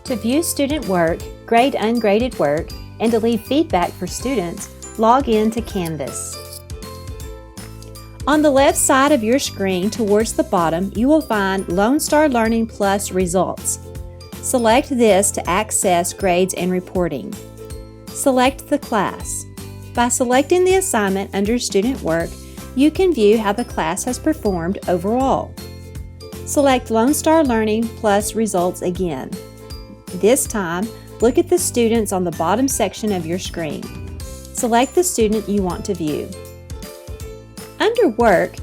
To view student work, grade ungraded work, and to leave feedback for students, log in to Canvas. On the left side of your screen towards the bottom, you will find Lone Star Learning Plus results. Select this to access grades and reporting. Select the class. By selecting the assignment under Student Work, you can view how the class has performed overall. Select Lone Star Learning Plus results again. This time, look at the students on the bottom section of your screen. Select the student you want to view. Under Work,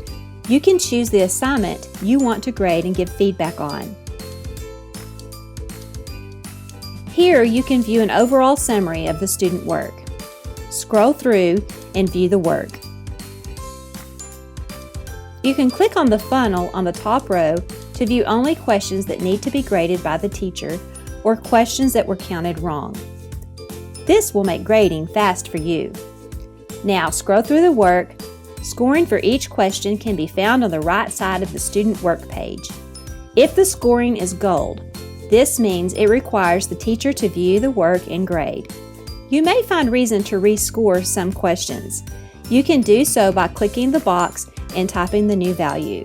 you can choose the assignment you want to grade and give feedback on. Here you can view an overall summary of the student work. Scroll through and view the work. You can click on the funnel on the top row to view only questions that need to be graded by the teacher or questions that were counted wrong. This will make grading fast for you. Now scroll through the work. Scoring for each question can be found on the right side of the student work page. If the scoring is gold, this means it requires the teacher to view the work and grade. You may find reason to rescore some questions. You can do so by clicking the box and typing the new value.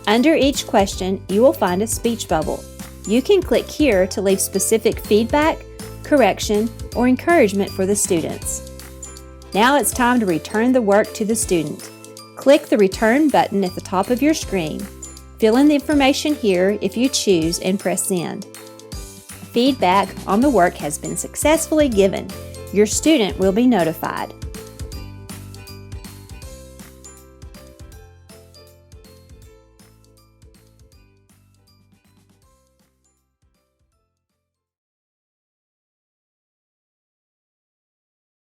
Under each question, you will find a speech bubble. You can click here to leave specific feedback, correction, or encouragement for the students. Now it's time to return the work to the student. Click the Return button at the top of your screen. Fill in the information here if you choose and press Send. Feedback on the work has been successfully given. Your student will be notified.